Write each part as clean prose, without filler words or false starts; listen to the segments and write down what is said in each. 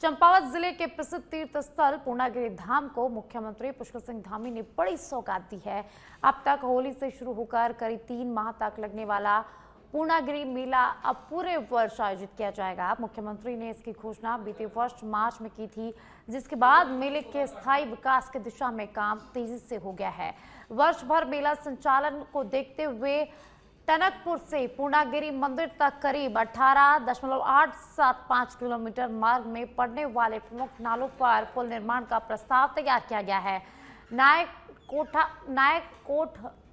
चंपावत जिले के प्रसिद्ध तीर्थ स्थल पूर्णागिरि धाम को मुख्यमंत्री पुष्कर सिंह धामी ने बड़ी सौगात दी है। अब तक होली से शुरू होकर करीब 3 माह तक लगने वाला पूर्णागिरि मेला अब पूरे वर्ष आयोजित किया जाएगा। मुख्यमंत्री ने इसकी घोषणा बीते वर्ष मार्च में की थी, जिसके बाद मेले के स्थायी विकास की दिशा में काम तेजी से हो गया है। वर्ष भर मेला संचालन को देखते हुए टनकपुर से पूर्णागिरि मंदिर तक करीब 18.875 किलोमीटर मार्ग में पड़ने वाले प्रमुख नालों पर पुल निर्माण का प्रस्ताव तैयार किया गया है। नायक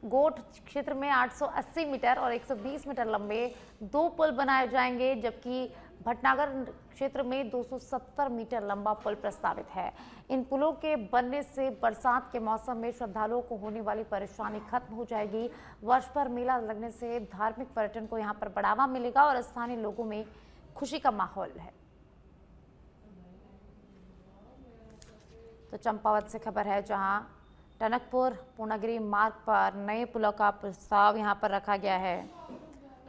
गोठ क्षेत्र में 880 मीटर और 120 मीटर लंबे 2 पुल बनाए जाएंगे, जबकि भटनागर क्षेत्र में 270 मीटर लंबा पुल प्रस्तावित है। इन पुलों के बनने से बरसात के मौसम में श्रद्धालुओं को होने वाली परेशानी खत्म हो जाएगी। वर्ष भर मेला लगने से धार्मिक पर्यटन को यहां पर बढ़ावा मिलेगा और स्थानीय लोगों में खुशी का माहौल है। तो चंपावत से खबर है, जहां टनकपुर पूर्णागिरि मार्ग पर नए पुलों का प्रस्ताव यहां पर रखा गया है।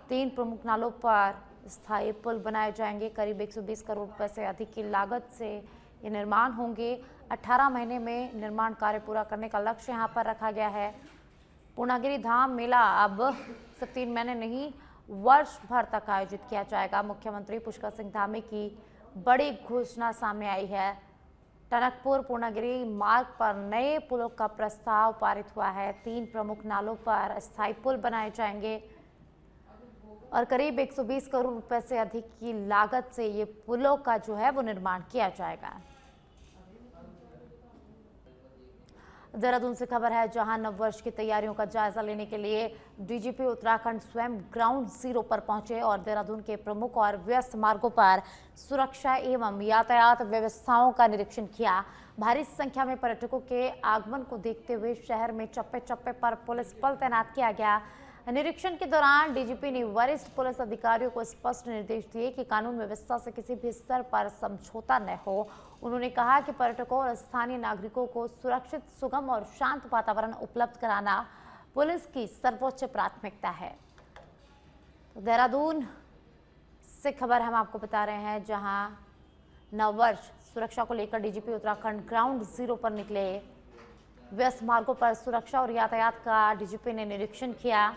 3 प्रमुख नालों पर स्थायी पुल बनाए जाएंगे। करीब 120 करोड़ रुपए से अधिक की लागत से ये निर्माण होंगे। 18 महीने में निर्माण कार्य पूरा करने का लक्ष्य यहां पर रखा गया है। पूर्णागिरि धाम मेला अब सिर्फ 3 महीने नहीं, वर्ष भर तक आयोजित किया जाएगा। मुख्यमंत्री पुष्कर सिंह धामी की बड़ी घोषणा सामने आई है। टनकपुर पूर्णागिरि मार्ग पर नए पुलों का प्रस्ताव पारित हुआ है। 3 प्रमुख नालों पर स्थायी पुल बनाए जाएंगे और करीब 120 करोड़ रुपए से अधिक की लागत से ये पुलों का जो है वो निर्माण किया जाएगा। देहरादून से खबर है, जहां नववर्ष की तैयारियों का जायजा लेने के लिए डीजीपी उत्तराखंड स्वयं ग्राउंड जीरो पर पहुंचे और देहरादून के प्रमुख और व्यस्त मार्गों पर सुरक्षा एवं यातायात व्यवस्थाओं का निरीक्षण किया। भारी संख्या में पर्यटकों के आगमन को देखते हुए शहर में चप्पे चप्पे पर पुलिस बल तैनात किया गया। निरीक्षण के दौरान डीजीपी ने वरिष्ठ पुलिस अधिकारियों को स्पष्ट निर्देश दिए कि कानून व्यवस्था से किसी भी स्तर पर समझौता न हो। उन्होंने कहा कि पर्यटकों और स्थानीय नागरिकों को सुरक्षित, सुगम और शांत वातावरण उपलब्ध कराना पुलिस की सर्वोच्च प्राथमिकता है। तो देहरादून से खबर हम आपको बता रहे हैं, जहां नववर्ष सुरक्षा को लेकर डीजीपी उत्तराखंड ग्राउंड जीरो पर निकले। व्यस्त मार्गों पर सुरक्षा और यातायात का डीजीपी ने निरीक्षण किया।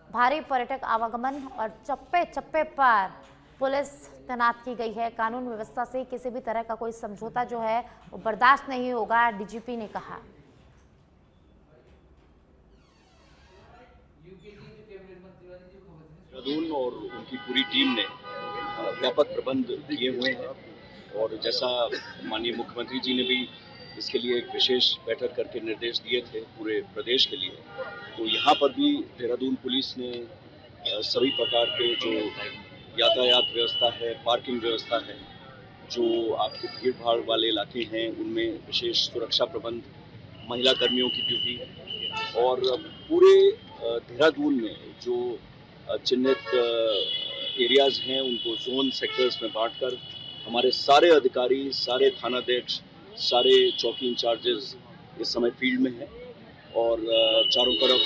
भारी पर्यटक आवागमन और चप्पे चप्पे पर पुलिस तैनात की गई है। कानून व्यवस्था से किसी भी तरह का कोई समझौता जो है वो बर्दाश्त नहीं होगा, डीजीपी ने कहा। देहरादून और उनकी पूरी टीम ने व्यापक प्रबंध किए हुए हैं और जैसा माननीय मुख्यमंत्री जी ने भी इसके लिए एक विशेष बैठक करके निर्देश दिए थे पूरे प्रदेश के लिए, तो यहाँ पर भी देहरादून पुलिस ने सभी प्रकार के जो यातायात व्यवस्था है, पार्किंग व्यवस्था है, जो आपके भीड़ भाड़ वाले इलाके हैं उनमें विशेष सुरक्षा प्रबंध, महिला कर्मियों की ड्यूटी और पूरे देहरादून में जो चिन्हित एरियाज हैं उनको जोन सेक्टर्स में बांटकर हमारे सारे अधिकारी, सारे थानाध्यक्ष, सारे चौकी इंचार्जेस इस समय फील्ड में हैं और चारों तरफ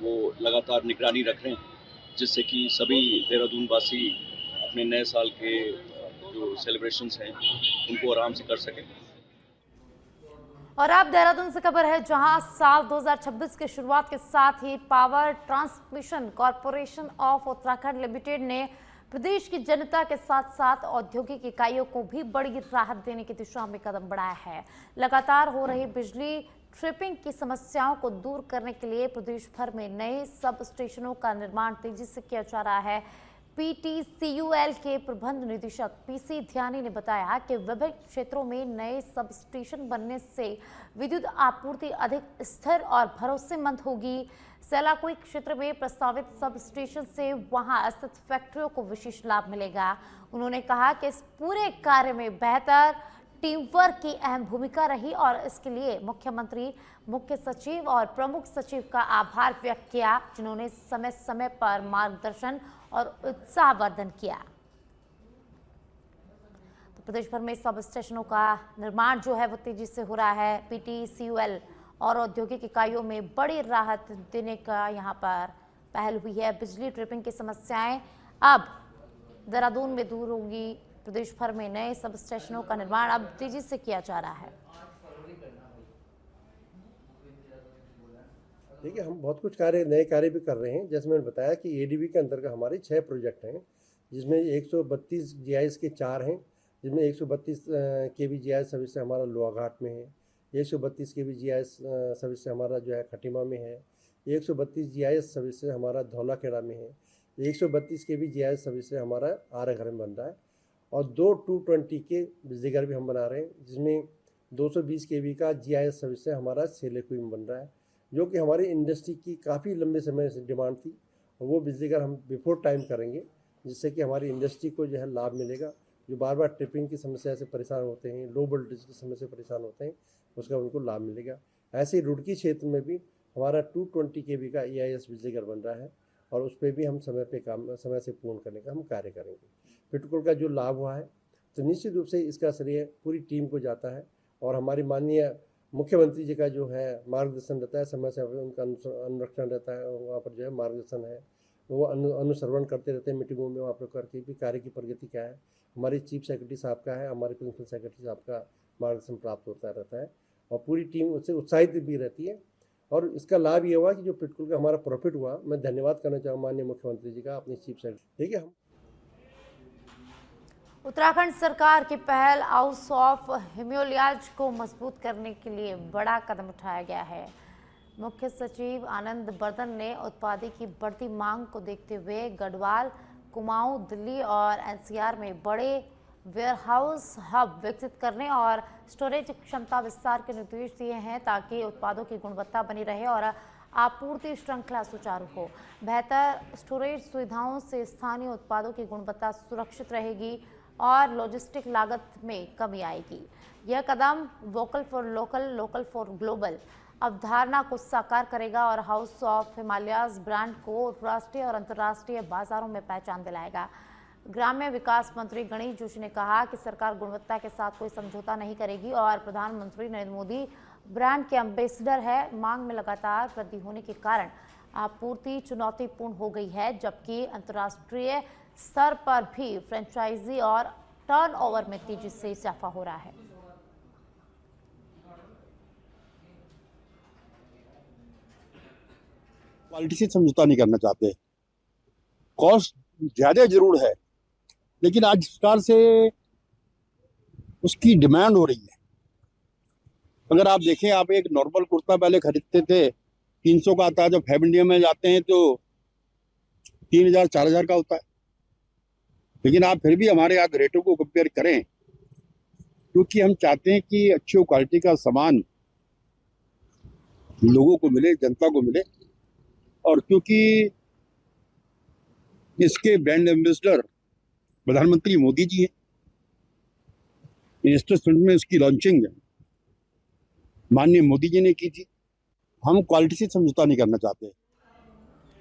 वो लगातार निगरानी रख रहे हैं, जिससे कि सभी देहरादून वासी अपने नए साल के जो सेलिब्रेशंस हैं उनको आराम से कर सकें। और अब देहरादून से खबर है, जहां साल 2026 की शुरुआत के साथ ही power transmission corporation of Uttarakhand limited ने प्रदेश की जनता के साथ साथ औद्योगिक इकाइयों को भी बड़ी राहत देने की दिशा में कदम बढ़ाया है। लगातार हो रही बिजली ट्रिपिंग की समस्याओं को दूर करने के लिए प्रदेश भर में नए सब स्टेशनों का निर्माण तेजी से किया जा रहा है। पीटीसीयूएल के प्रबंध निदेशक पीसी ध्यानी ने बताया कि विभिन्न क्षेत्रों में नए सब स्टेशन बनने से विद्युत आपूर्ति अधिक स्थिर और भरोसेमंद होगी। सेलाकुई क्षेत्र में प्रस्तावित सब स्टेशन से वहां स्थित फैक्ट्रियों को विशेष लाभ मिलेगा। उन्होंने कहा कि इस पूरे कार्य में बेहतर टीम वर्क की अहम भूमिका रही और इसके लिए मुख्यमंत्री, मुख्य सचिव और प्रमुख सचिव का आभार व्यक्त किया, जिन्होंने समय समय पर मार्गदर्शन और उत्साहवर्धन किया। तो प्रदेश भर में सब स्टेशनों का निर्माण जो है वो तेजी से हो रहा है। पीटीसीयूएल और औद्योगिक इकाइयों में बड़ी राहत देने का यहाँ पर पहल हुई है। बिजली ट्रिपिंग की समस्याएं अब देहरादून में दूर होंगी। प्रदेश भर में नए सब स्टेशनों का निर्माण अब तेजी से किया जा रहा है। देखिए, हम बहुत कुछ नए कार्य भी कर रहे हैं। जैसे मैंने बताया कि एडीबी के अंतर्गत हमारे 6 प्रोजेक्ट हैं, जिसमें 132 जीआईएस के 4 हैं, जिसमें 132 केवी जीआईएस सर्विस हमारा लोहाघाट में है, 132 केवी जीआईएस सर्विस हमारा जो है खटीमा में है, 132 जीआईएस सर्विस हमारा धौलाखेड़ा में है, 132 केवी जीआईएस सर्विस हमारा आराघर में बन रहा है और 2 220 के बिजलीघर भी हम बना रहे हैं, जिसमें 220 केवी का जीआईएस सर्विस हमारा सेलेकुई में बन रहा है, जो कि हमारी इंडस्ट्री की काफ़ी लंबे समय से डिमांड थी और वो बिजलीघर हम बिफोर टाइम करेंगे, जिससे कि हमारी इंडस्ट्री को जो है लाभ मिलेगा। जो बार बार ट्रिपिंग की समस्या से परेशान होते हैं, लो वोल्टेज की समस्या से परेशान होते हैं, उसका उनको लाभ मिलेगा। ऐसे ही रुड़की क्षेत्र में भी हमारा 220 केवी का EIS बिजलीघर बन रहा है और उस पर भी हम समय से पूर्ण करने का हम कार्य करेंगे। पिटकुल का जो लाभ हुआ है तो निश्चित रूप से इसका श्रेय पूरी टीम को जाता है और हमारी माननीय मुख्यमंत्री जी का जो है मार्गदर्शन रहता है, समय से उनका अनुरक्षण रहता है, वहाँ पर जो है मार्गदर्शन है, वो अनुसरण करते रहते हैं मीटिंगों में, वहाँ पर करके भी कार्य की प्रगति क्या है, हमारी चीफ सेक्रेटरी साहब का है, हमारे प्रिंसिपल सेक्रेटरी साहब का मार्गदर्शन प्राप्त होता रहता है और पूरी टीम उससे उत्साहित भी रहती है। और इसका लाभ ये हुआ कि जो पिटकुल का हमारा प्रॉफिट हुआ, मैं धन्यवाद करना चाहूँ माननीय मुख्यमंत्री जी का, अपनी चीफ सेक्रेटरी। देखिए, हम उत्तराखंड सरकार की पहल हाउस ऑफ हिमालयाज को मजबूत करने के लिए बड़ा कदम उठाया गया है। मुख्य सचिव आनंद बर्धन ने उत्पादी की बढ़ती मांग को देखते हुए गढ़वाल, कुमाऊं, दिल्ली और NCR में बड़े वेयरहाउस हब विकसित करने और स्टोरेज क्षमता विस्तार के निर्देश दिए हैं, ताकि उत्पादों की गुणवत्ता बनी रहे और आपूर्ति श्रृंखला सुचारू हो। बेहतर स्टोरेज सुविधाओं से स्थानीय उत्पादों की गुणवत्ता सुरक्षित रहेगी और लॉजिस्टिक लागत में कमी आएगी। यह कदम vocal for local, local for global अवधारणा को साकार करेगा और हाउस ऑफ हिमालयाज ब्रांड को राष्ट्रीय और अंतर्राष्ट्रीय बाजारों में पहचान दिलाएगा। ग्राम्य विकास मंत्री गणेश जोशी ने कहा कि सरकार गुणवत्ता के साथ कोई समझौता नहीं करेगी और प्रधानमंत्री नरेंद्र मोदी ब्रांड के एम्बेसडर है। मांग में लगातार वृद्धि होने के कारण आपूर्ति चुनौतीपूर्ण हो गई है, जबकि अंतर्राष्ट्रीय स्तर पर भी फ्रेंचाइजी और टर्नओवर में तेजी से इजाफा हो रहा है। क्वालिटी से समझौता नहीं करना चाहते। कॉस्ट ज्यादा जरूर है, लेकिन आज सरकार से उसकी डिमांड हो रही है। अगर आप देखें, आप एक नॉर्मल कुर्ता पहले खरीदते थे 300 का आता है, जब फैब इंडिया में जाते हैं तो 3000 4000 का होता है। लेकिन आप फिर भी हमारे यहाँ रेटों को कंपेयर करें, क्योंकि हम चाहते हैं कि अच्छी क्वालिटी का सामान लोगों को मिले, जनता को मिले। और क्योंकि इसके ब्रांड एम्बेसडर प्रधानमंत्री मोदी जी हैं, इन्वेस्टर्स फंड में उसकी लॉन्चिंग माननीय मोदी जी ने की थी। हम क्वालिटी से समझौता नहीं करना चाहते।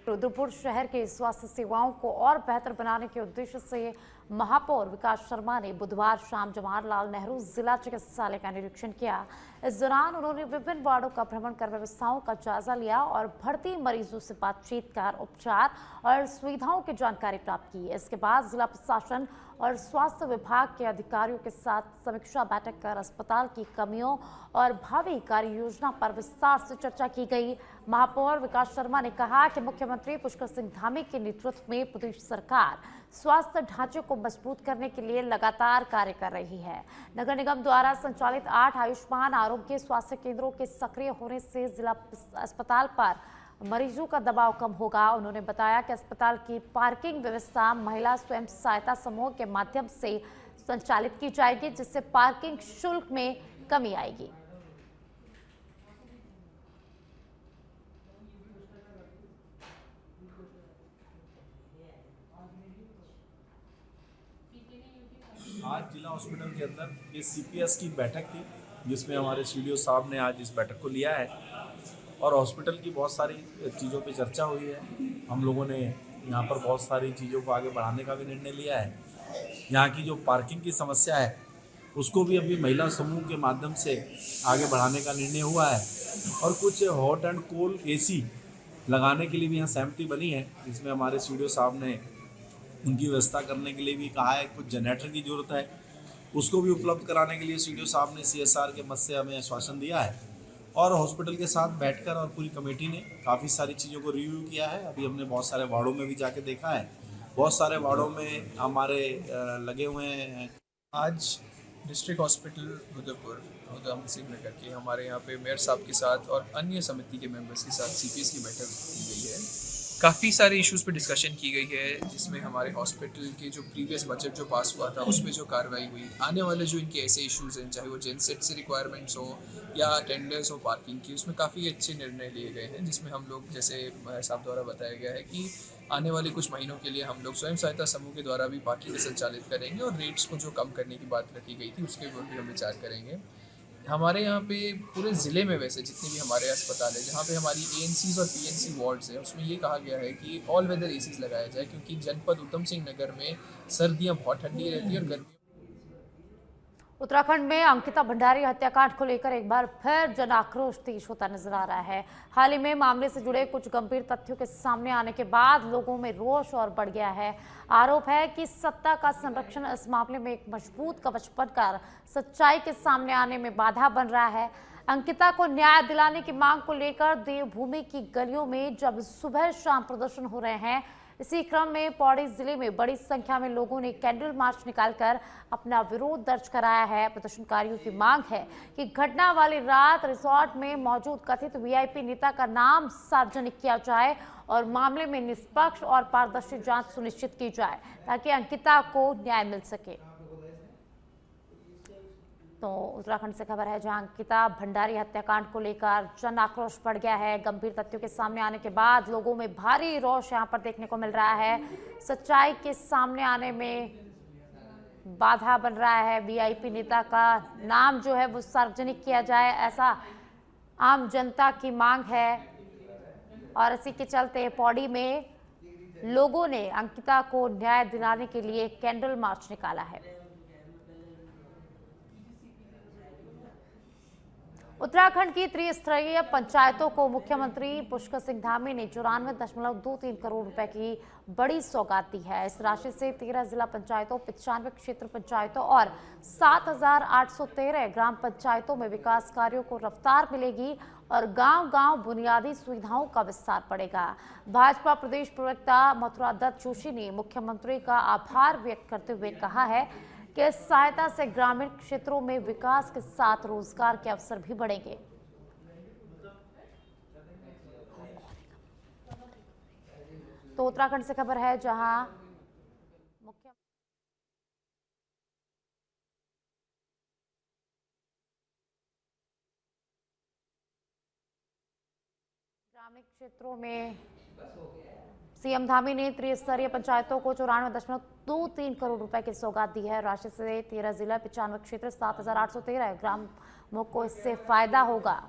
रुद्रपुर शहर के स्वास्थ्य सेवाओं को और बेहतर बनाने के उद्देश्य से महापौर विकास शर्मा ने बुधवार शाम जवाहरलाल नेहरू जिला चिकित्सालय का निरीक्षण किया। इस दौरान उन्होंने विभिन्न वार्डों का भ्रमण कर व्यवस्थाओं का जायजा लिया और भर्ती मरीजों से बातचीत कर उपचार और सुविधाओं की जानकारी प्राप्त की। इसके बाद जिला प्रशासन और स्वास्थ्य विभाग के अधिकारियों के साथ समीक्षा बैठक कर अस्पताल की कमियों और भावी कार्य योजना पर विस्तार से चर्चा की गई। महापौर विकास शर्मा ने कहा कि मुख्यमंत्री पुष्कर सिंह धामी के नेतृत्व में प्रदेश सरकार स्वास्थ्य ढांचे को मजबूत करने के लिए लगातार कार्य कर रही है। नगर निगम द्वारा संचालित 8 आयुष्मान आरोग्य स्वास्थ्य केंद्रों के सक्रिय होने से जिला अस्पताल पर मरीजों का दबाव कम होगा। उन्होंने बताया कि अस्पताल की पार्किंग व्यवस्था महिला स्वयं सहायता समूह के माध्यम से संचालित की जाएगी, जिससे पार्किंग शुल्क में कमी आएगी। आज जिला हॉस्पिटल के अंदर इस CPS की बैठक थी, जिसमें हमारे CDO साहब ने आज इस बैठक को लिया है और हॉस्पिटल की बहुत सारी चीज़ों पे चर्चा हुई है। हम लोगों ने यहाँ पर बहुत सारी चीज़ों को आगे बढ़ाने का भी निर्णय लिया है। यहाँ की जो पार्किंग की समस्या है उसको भी अभी महिला समूह के माध्यम से आगे बढ़ाने का निर्णय हुआ है और कुछ हॉट एंड कोल्ड AC लगाने के लिए भी यहाँ सहमति बनी है, जिसमें हमारे CDO साहब ने उनकी व्यवस्था करने के लिए भी कहा है। कुछ जनरेटर की ज़रूरत है, उसको भी उपलब्ध कराने के लिए सीडीओ साहब ने CSR के मद से हमें आश्वासन दिया है। और हॉस्पिटल के साथ बैठकर और पूरी कमेटी ने काफ़ी सारी चीज़ों को रिव्यू किया है। अभी हमने बहुत सारे वार्डों में भी जाके देखा है, बहुत सारे वार्डों में हमारे लगे हुए हैं। आज डिस्ट्रिक्ट हॉस्पिटल उदयपुर उधम सिंह नगर के हमारे यहाँ पे मेयर साहब के साथ और अन्य समिति के मेंबर्स के साथ CPS की बैठक की गई है। काफ़ी सारे इश्यूज़ पे डिस्कशन की गई है, जिसमें हमारे हॉस्पिटल के जो प्रीवियस बजट जो पास हुआ था उसमें जो कार्रवाई हुई, आने वाले जो इनके ऐसे इश्यूज़ हैं, चाहे वो जेनसेट से रिक्वायरमेंट्स हो या टेंडर्स हो पार्किंग की, उसमें काफ़ी अच्छे निर्णय लिए गए हैं। जिसमें हम लोग, जैसे मेयर साहब द्वारा बताया गया है कि आने वाले कुछ महीनों के लिए हम लोग स्वयं सहायता समूह के द्वारा भी पार्किंग संचालित करेंगे और रेट्स को जो कम करने की बात रखी गई थी उसके ऊपर भी हम विचार करेंगे। हमारे यहाँ पे पूरे ज़िले में वैसे जितने भी हमारे अस्पताल है, जहाँ पे हमारी ANCs और PNC वार्ड्स हैं, उसमें ये कहा गया है कि ऑल वेदर ACs लगाया जाए, क्योंकि जनपद उधम सिंह नगर में सर्दियाँ बहुत ठंडी रहती है और गर्मी। उत्तराखंड में अंकिता भंडारी हत्याकांड को लेकर एक बार फिर जन आक्रोश तेज होता नजर आ रहा है। हाल ही में मामले से जुड़े कुछ गंभीर तथ्यों के सामने आने के बाद लोगों में रोष और बढ़ गया है। आरोप है कि सत्ता का संरक्षण इस मामले में एक मजबूत कवच बनकर सच्चाई के सामने आने में बाधा बन रहा है। अंकिता को न्याय दिलाने की मांग को लेकर देवभूमि की गलियों में जब सुबह शाम प्रदर्शन हो रहे हैं, इसी क्रम में पौड़ी जिले में बड़ी संख्या में लोगों ने कैंडल मार्च निकालकर अपना विरोध दर्ज कराया है। प्रदर्शनकारियों की मांग है कि घटना वाली रात रिसोर्ट में मौजूद कथित VIP नेता का नाम सार्वजनिक किया जाए और मामले में निष्पक्ष और पारदर्शी जांच सुनिश्चित की जाए ताकि अंकिता को न्याय मिल सके। तो उत्तराखंड से खबर है, जहां अंकिता भंडारी हत्याकांड को लेकर जन आक्रोश बढ़ गया है। गंभीर तथ्यों के सामने आने के बाद लोगों में भारी रोष यहां पर देखने को मिल रहा है। सच्चाई के सामने आने में बाधा बन रहा है। VIP नेता का नाम जो है वो सार्वजनिक किया जाए, ऐसा आम जनता की मांग है। और इसी के चलते पौड़ी में लोगों ने अंकिता को न्याय दिलाने के लिए कैंडल मार्च निकाला है। उत्तराखंड की त्रिस्तरीय पंचायतों को मुख्यमंत्री पुष्कर सिंह धामी ने 94.23 करोड़ रुपए की बड़ी सौगात दी है। इस राशि से 13 जिला पंचायतों, 95 क्षेत्र पंचायतों और 7,813 ग्राम पंचायतों में विकास कार्यों को रफ्तार मिलेगी और गांव-गांव बुनियादी सुविधाओं का विस्तार बढ़ेगा। भाजपा प्रदेश प्रवक्ता मथुरा दत्त जोशी ने मुख्यमंत्री का आभार व्यक्त करते हुए कहा है कि इस सहायता से ग्रामीण क्षेत्रों में विकास के साथ रोजगार के अवसर भी बढ़ेंगे। तो उत्तराखंड से खबर है, जहां ग्रामीण क्षेत्रों में CM धामी ने त्रिस्तरीय पंचायतों को 94.23 करोड़ रुपए की सौगात दी है। राशि से 13 जिला, 95 क्षेत्र, 7,813 ग्रामों को इससे फायदा होगा।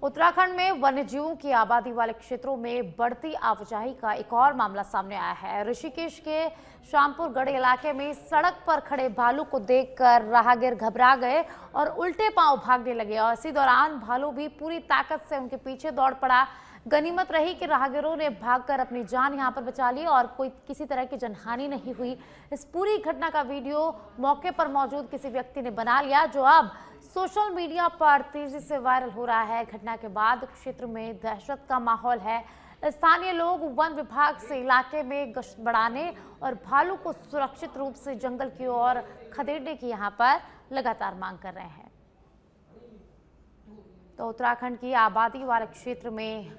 उत्तराखंड में वन्यजीवों की आबादी वाले क्षेत्रों में बढ़ती आवाजाही का एक और मामला सामने आया है। ऋषिकेश के श्यामपुर गढ़ इलाके में सड़क पर खड़े भालू को देखकर राहगीर घबरा गए और उल्टे पांव भागने लगे और इसी दौरान भालू भी पूरी ताकत से उनके पीछे दौड़ पड़ा। गनीमत रही कि राहगीरों ने भागकर अपनी जान यहां पर बचा ली और कोई किसी तरह की जनहानि नहीं हुई। इस पूरी घटना का वीडियो मौके पर मौजूद किसी व्यक्ति ने बना लिया, जो अब सोशल मीडिया पर तेजी से वायरल हो रहा है। घटना के बाद क्षेत्र में दहशत का माहौल है। स्थानीय लोग वन विभाग से इलाके में गश्त बढ़ाने और भालू को सुरक्षित रूप से जंगल की ओर खदेड़ने की यहां पर लगातार मांग कर रहे हैं। तो उत्तराखंड की आबादी वाले क्षेत्र में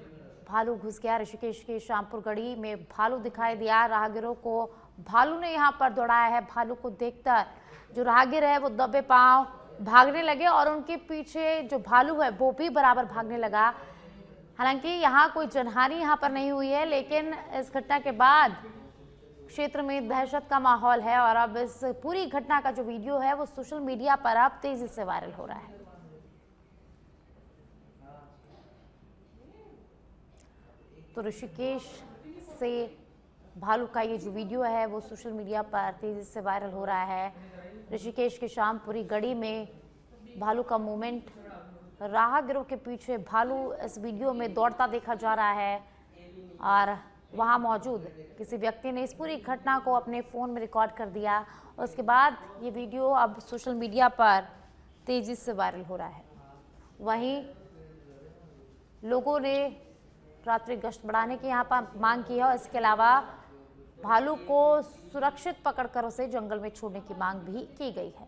भालू घुस गया। ऋषिकेश के श्यामपुर गढ़ी में भालू दिखाई दिया। राहगीरों को भालू ने यहां पर दौड़ाया है। भालू को देखकर जो राहगीर है वो दबे पांव भागने लगे और उनके पीछे जो भालू है वो भी बराबर भागने लगा। हालांकि यहाँ कोई जनहानि यहाँ पर नहीं हुई है, लेकिन इस घटना के बाद क्षेत्र में दहशत का माहौल है और अब इस पूरी घटना का जो वीडियो है वो सोशल मीडिया पर अब तेजी से वायरल हो रहा है। तो ऋषिकेश से भालू का ये जो वीडियो है वो सोशल मीडिया पर तेजी से वायरल हो रहा है। ऋषिकेश के श्यामपुरी गढ़ी में भालू का मूवमेंट, राहगीरों के पीछे भालू इस वीडियो में दौड़ता देखा जा रहा है और वहां मौजूद किसी व्यक्ति ने इस पूरी घटना को अपने फ़ोन में रिकॉर्ड कर दिया। उसके बाद ये वीडियो अब सोशल मीडिया पर तेजी से वायरल हो रहा है। वहीं लोगों ने रात्रि गश्त बढ़ाने की यहाँ पर मांग की है और इसके अलावा भालू को सुरक्षित पकड़कर उसे जंगल में छोड़ने की मांग भी की गई है।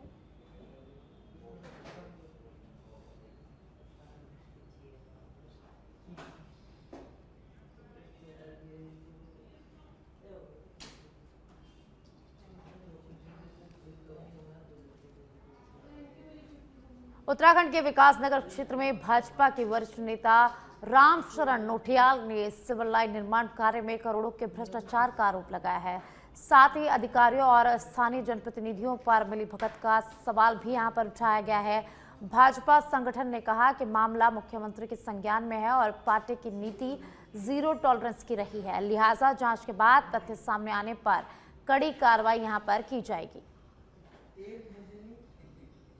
उत्तराखंड के विकासनगर क्षेत्र में भाजपा के वरिष्ठ नेता रामशरण नोटियाल ने सिविल लाइन निर्माण कार्य में करोड़ों के भ्रष्टाचार का आरोप लगाया है। साथ ही अधिकारियों और स्थानीय जनप्रतिनिधियों पर मिलीभगत का सवाल भी यहां पर उठाया गया है। भाजपा संगठन ने कहा कि मामला मुख्यमंत्री के संज्ञान में है और पार्टी की नीति जीरो टॉलरेंस की रही है, लिहाजा जांच के बाद तथ्य सामने आने पर कड़ी कार्रवाई यहां पर की जाएगी।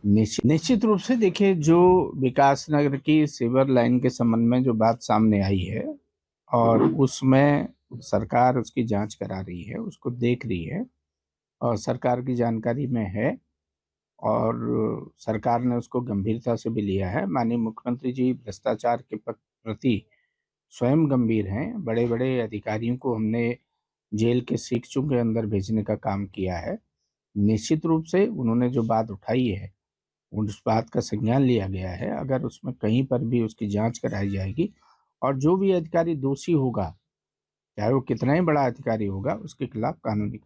निश्चित रूप से देखिए, जो विकास नगर की सीवर लाइन के संबंध में जो बात सामने आई है और उसमें सरकार उसकी जांच करा रही है, उसको देख रही है और सरकार की जानकारी में है और सरकार ने उसको गंभीरता से भी लिया है। माननीय मुख्यमंत्री जी भ्रष्टाचार के प्रति स्वयं गंभीर हैं। बड़े बड़े अधिकारियों को हमने जेल के सीखचों के अंदर भेजने का काम किया है। निश्चित रूप से उन्होंने जो बात उठाई है उस बात का संज्ञान लिया गया है। अगर उसमें कहीं पर भी उसकी जांच कराई जाएगी और जो भी अधिकारी दोषी होगा, चाहे वो कितना ही बड़ा अधिकारी होगा, उसके खिलाफ कानूनी